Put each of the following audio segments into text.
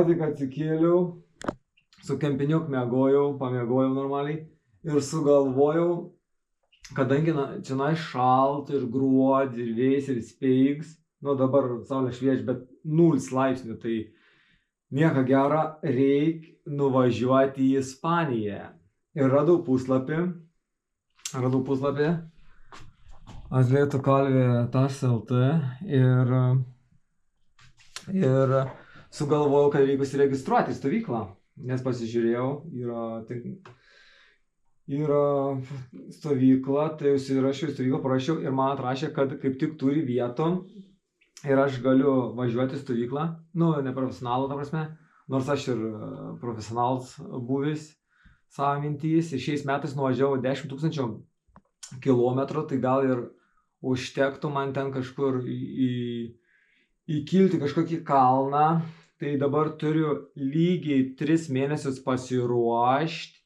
ką tik atsikėliau, su kempiniuk pamiegojau normaliai ir sugalvojau, kadangi čia šalta ir gruodį, ir vėjas, ir speigs, nu dabar saulė šviečia, bet 0 laipsnių, tai nieko gero, reikia nuvažiuoti į Ispaniją. Ir radau puslapį, atletukalvė.lt ir sugalvojau, kad reikia įsiregistruoti į stovyklą, nes pasižiūrėjau, yra stovykla, tai užsirašiau į stovyklą, parašiau ir man atrašė, kad kaip tik turi vietų ir aš galiu važiuoti į stovyklą, nu, ne profesionalų, ta prasme, nors aš ir profesionalas buvęs savo mintys ir šiais metais nuvažiavau 10 000 kilometrų, tai gal ir užtektų man ten kažkur įkilti kažkokį kalną, tai dabar turiu lygiai 3 mėnesius pasiruošti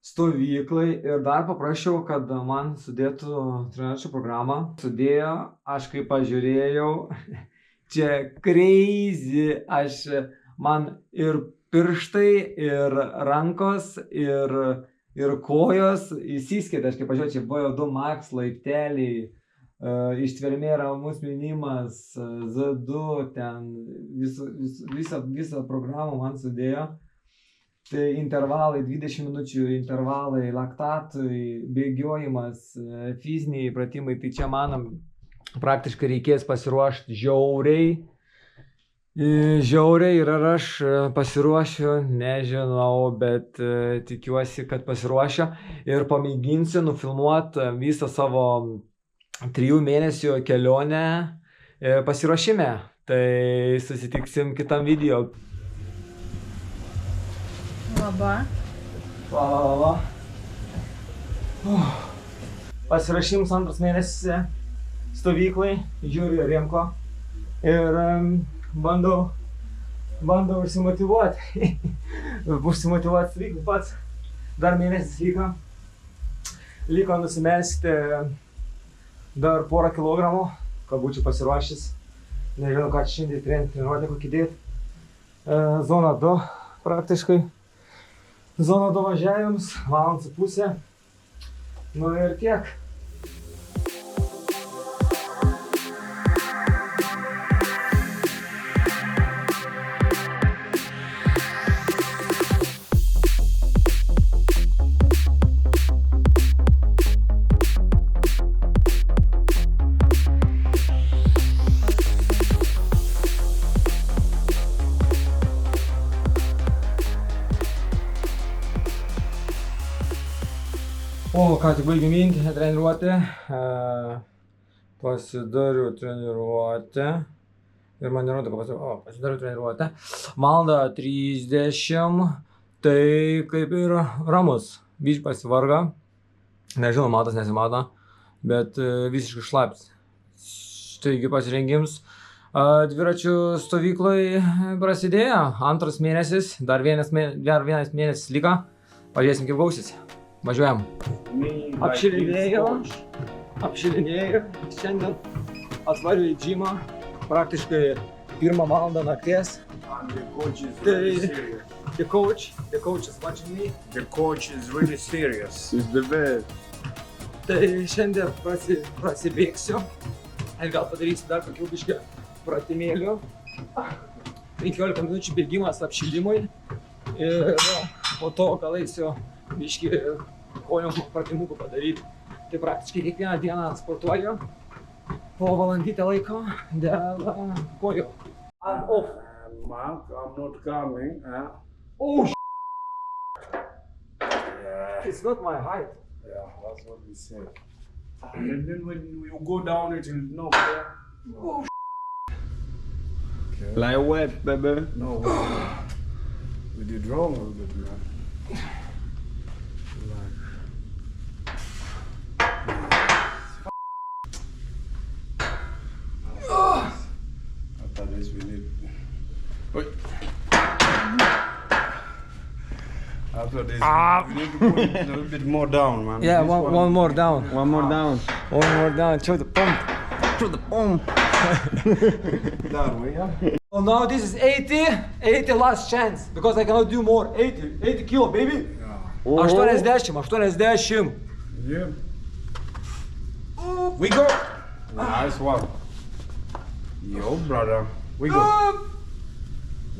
stovyklai ir dar paprašiau, kad man sudėtų treniruočių programą. Sudėjo, aš kaip pažiūrėjau, čia crazy, man ir pirštai, ir rankos, ir kojos įsiskėtė, aš kaip pažiūrėjau, čia buvo 2 max laipteliai, ištvermė ramus minimas, Z2, ten visą programą man sudėjo. Tai intervalai, 20 minučių intervalai, laktatui, bėgiojimas, fiziniai pratimai, tai čia man praktiškai reikės pasiruošti žiauriai ir ar aš pasiruošiu, nežinau, bet tikiuosi, kad pasiruošiu ir pamėginsiu nufilmuoti visą savo 3 mėnesių kelionę pasiruošime. Tai susitiksim kitam video. Laba. Pasirašymus 2 mėnesį stovyklai, žiūriu Remko ir bandau užsimotyvuoti. Užsimotyvuoti stovyklai pats. Dar mėnesis liko nusimesti dar porą kilogramų, kad būčiau pasiruošęs. Nežinau, ką šiandien treniruotę kokį dėti. Zona 2 praktiškai. Zona 2 važiavimus, 1,5 valandos. Nu ir tiek. O, ką tik baigėm treniruotę, pasidariau treniruotę ir man nerodo, kad pasidariau treniruotę. 1:30, tai kaip ir ramus, biškį pasivarga, nežinau, matas nesimato, bet visiškai šlapis. Taigi pasirengims dviračių stovyklai prasidėjo, 2 mėnesis, dar vienas mėnesis liko, pažiūrėsim kaip gausis. Važiuojam. Apšilinėjau, šiandien atvariu į džimą, praktiškai 1 valandą nakties. The coach is watching me. The coach is really serious. He's the best. Tai šiandien prasibėgsiu ir gal padarysiu dar kokių biškį pratimėlių. 15 minučių bėgimas apšilimui ir po to gal eisiu biškį kojom pratimukų padaryti. Tai praktiškai kiekvieną dieną sportuoju po valandytę laiko dėl kojų. I'm off. Mark, I'm not coming. Oh, Yeah. it's not my height. Yeah, that's what we said. And then when you go down, it will knock there. Oh, Okay. Like what, baby? No, we did wrong a little bit, man. After this, we need. Wait. After this, we need to put it a little bit more down, man. yeah, This one more down. One more down. One more down. Show the pump. Show the pump. That way, yeah? So now this is 80 last chance, because I cannot do more. 80 kilo, baby. Yeah. 80. Yeah. We go. Nice one. Yo, brother. We go.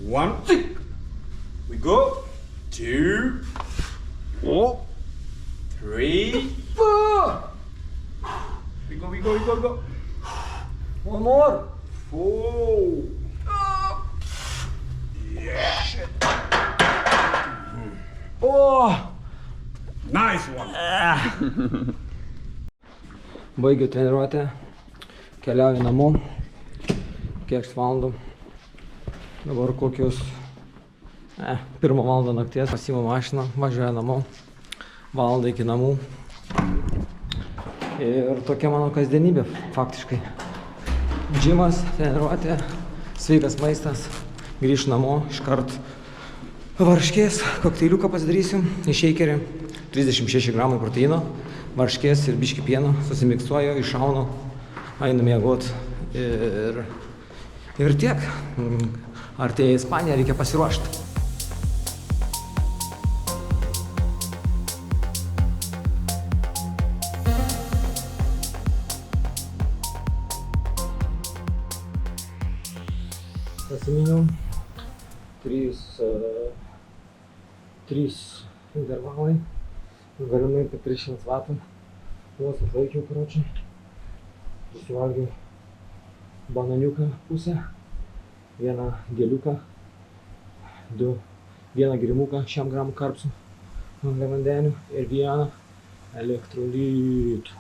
1. We go. 2. 3. 4. We go. One more. 4. Yeah. Shit. Oh. Nice one. Baigiu treniruotę, keliauju namo, kiek valandų, dabar kokius 1 valandą nakties, pasiimu mašiną, važiuoju namo, valandą iki namų ir tokia mano kasdienybė faktiškai. Džimas, treniruotė, sveikas maistas, grįžtu namo, iškart varškės, kokteiliuką pasidarysiu, į šeikerį, 36 gramai proteino, varškės ir biškį pieno, susimiksuoju, iššaunu, einu miegot ir tiek. Artėja Ispanija, reikia pasiruošti. Pasiminiau 3 intervalai, galimai apie 300 vatų, juos atlaikiau, karočiui, prisivalgiau bananiuką pusę, vieną gėliuką, 1 girimuką 100 gramų karpsų, angliavandenių ir 1 elektrolitų.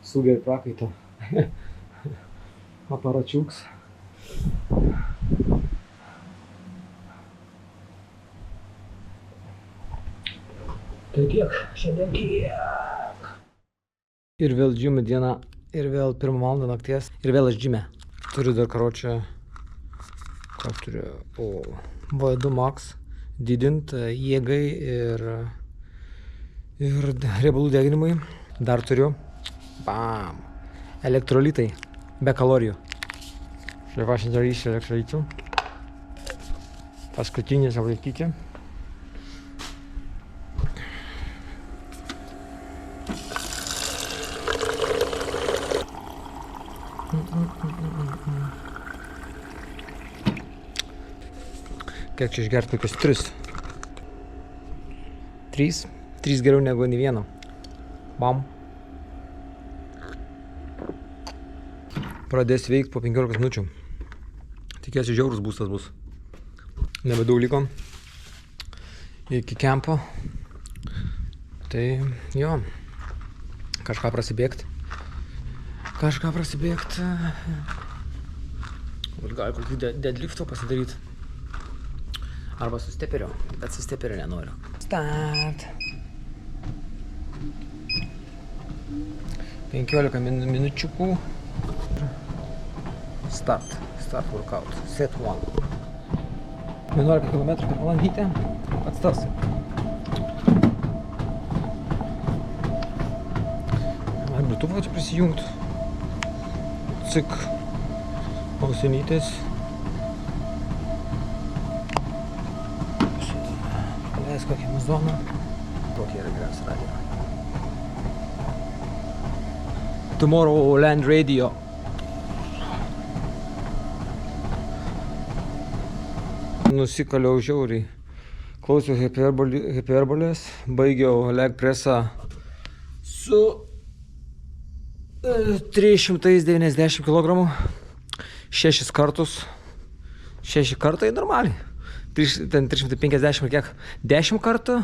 Sugeria prakaito. Aparačiuks. Tai tiek, šiandien tiek. Ir vėl džime diena, ir vėl 1 valandą nakties, ir vėl aš džime. Turiu dar karočią, ką turiu, VO2 max, didint jėgai ir riebalų deginimui. Dar turiu, bam, elektrolitai, be kalorijų. Štai aš darysiu elektrolitų. Paskutinis avaikyti. Kiek čia išgert, kokius 3? 3 geriau negu nei vieno. Bam. Pradės veikt po 15 minučių. Tikiuosi žiaurus būstas bus. Nebedaug liko iki kempo. Tai jo, kažką prasibėgt. Ir gal kokį deadliftą pasidaryt. Arba su steperiu, bet su steperiu nenoriu. Start. 15 minučiukų. Start workout, set 1. 11 km per valandytę, pats tas. Bluetooth'ą čia prisijungt. Cik, ausinytės. Paleis kokią muzoną. Kokia yra geriausia radio. Tomorrowland Radio. Nusikaliau žiauriai. Klausiau hiperbolės, baigiau leg presą su 390 kg. 6 kartus. 6 kartai normaliai. 350 kiek? 10 kartų.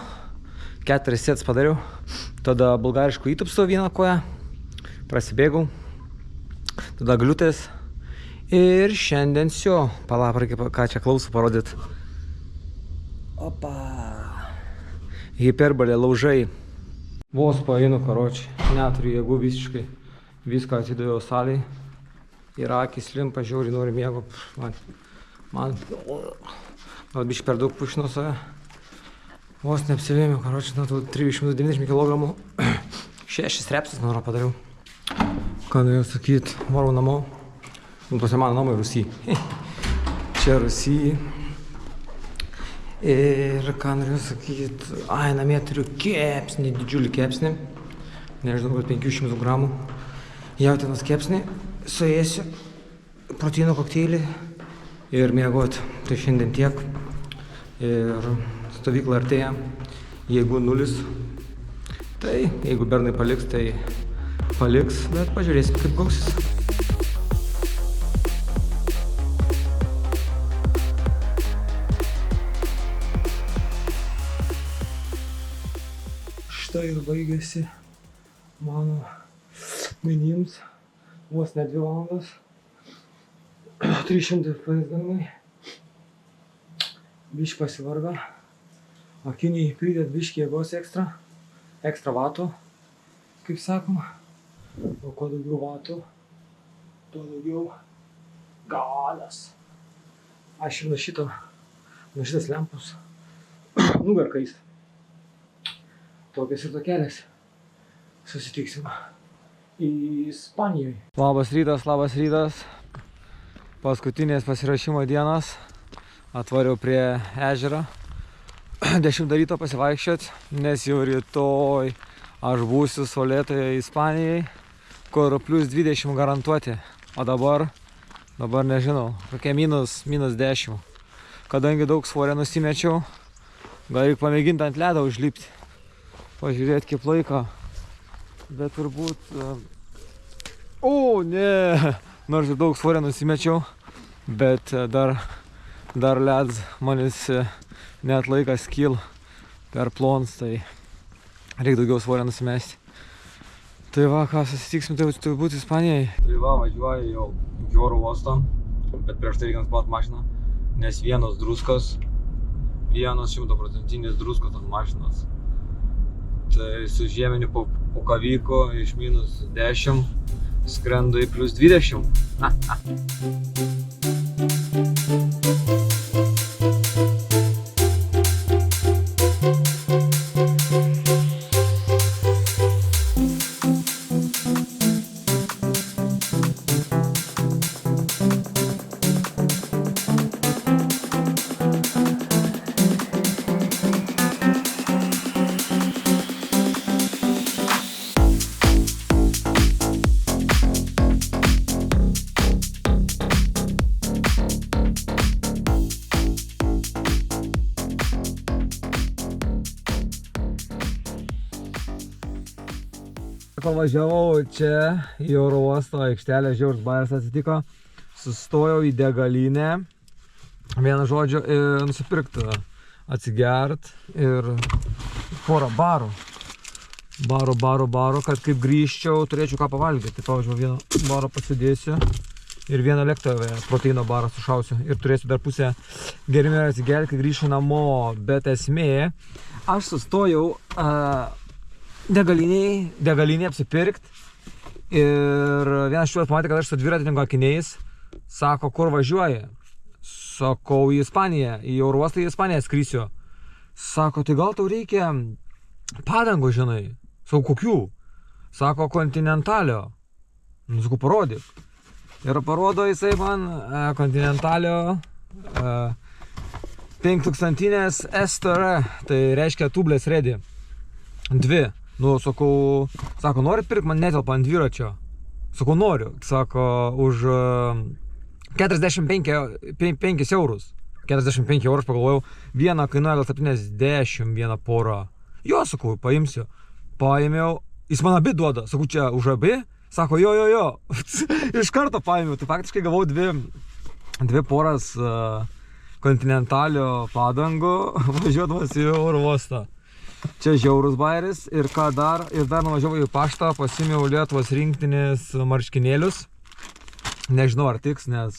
4 sets padariau. Tada bulgariškų įtupstų 1 koją. Prasibėgau. Tada gliutės. Ir šiandien sio. Palap, reikia ką čia klausų parodyt. Opa. Hiperbolė, laužai. Vos paeinu, karočiui. Neturiu jėgų visiškai. Viską atidaviau saliai. Ir akis limpa, žiauriai noriu miego. Man gal biškai per daug pušinu save. Vos neapsivėjome, karočią, nuo tų 390 kg 6 repsus, man padariau. Ką norėjau sakyt, varau namo. Tuose mano namai Rusijai. Čia Rusijai. Ir ką norėjau sakyt, namie turiu kepsnį, didžiulį kepsnį. Nežinau, kad 500 gramų. Jautienos kepsnį, suėsiu, proteino kokteilį ir miegot. Tai šiandien tiek. Ir stovykla artėja. Jeigu 0, tai jeigu bernai paliks, tai paliks, bet pažiūrėsim, kaip gausis. Štai ir baigėsi mano minims. Vos ne 2 valandos. 300 paėsdamai. Biški pasivarga. Akiniai pridėt biški jėgos ekstra vatų, kaip sakoma. O kuo daugiau vatų, tuo daugiau galios. Aš ir nuo šitas lempus nugarkais. Tokias ir tokelės. Susitiksim Ispanijoje. Labas rytas. Paskutinės pasirašymo dienos. Atvariau prie ežero. 10 ryto pasivaikščiot, nes jau rytoj aš būsiu Saulėtoje Ispanijai, kur plus 20 garantuoti. O dabar nežinau, kokie minus 10. Kadangi daug svorio nusimečiau, gal reikia pamėginti ant ledo užlipti. Pažiūrėti kaip laiko. Bet turbūt... ne! Nors ir daug svorio nusimečiau, bet dar ledas manis net laikas kyl per plons, tai reikia daugiau svorio nusimesti. Tai va, ką susitiksim, tai turbūt Ispanijai. Tai va, važiuoju jau iki oro uosto, bet prieš tai reikia nusiplat mašiną, nes vienos 100% druskos ant mašinos. Tai su žiemeniu pukavyku iš minus 10 skrendu į plus 20. Pavažiavau čia į oro uosto aikštelę, žiaurus bajeris atsitiko. Sustojau į degalinę, vieną žodžiu, nusipirkti, atsigert ir porą barų. Barų, kad kaip grįžčiau, turėčiau ką pavalgyti. Tai pavažiavau vieną barą pasidėsiu ir vieną lėktuvę proteino barą sušausiu. Ir turėsiu dar pusę gėrimą atsigerti, kai grįšiu namo. Bet esmė, aš sustojau degalinėje apsipirkt ir vienas šiuos pamatė, kad aš su dviratininko akiniais, sako, kur važiuoji? Sakau, į Ispaniją, į oro uostą į Ispaniją skrisiu. Sako, tai gal tau reikia padangų, žinai? Sakau, kokių? Sako, Continentalio. Sakau, parodyk. Ir parodo jisai man Continentalio 5000 STR, tai reiškia tubeless ready. 2. Sakau, norit pirkti, man netelpa ant dviračio. Sakau, noriu. Sako, už 45 eurus. 45 eurus pagalvojau, vieną kainuoja gal 70 vieną porą. Jo, sakau, paimsiu. Paėmiau, jis man abi duoda. Sakau, čia už abi? Sako, jo. Iš karto paėmiau. Tai faktiškai gavau dvi poras Continentalio padangų, važiuodamas į oro uostą. Čia žiaurus bajeris ir ką dar, dar nuvažiavau į paštą, pasimiau Lietuvos rinktinės marškinėlius. Nežinau ar tiks, nes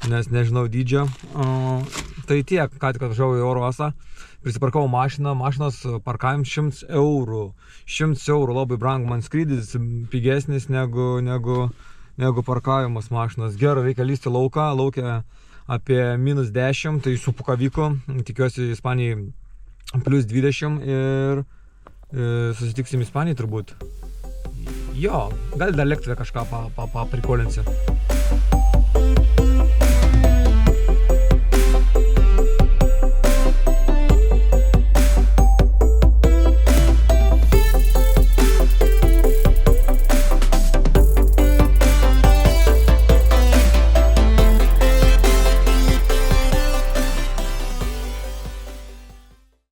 nežinau dydžio. Tai tiek, ką tik atvažiavau į oro uostą, prisiparkau mašiną, mašinos parkavim 100 eurų. 100 eurų, labai brangu, man skrydis pigesnis negu parkavimas mašinos. Gerai, reikia lysti lauką apie -10, tai su pukavyku, tikiuosi Ispanijai Plius 20 ir susitiksim Ispanijai turbūt. Jo, gal dar lėktuve kažką paprikolinsiu.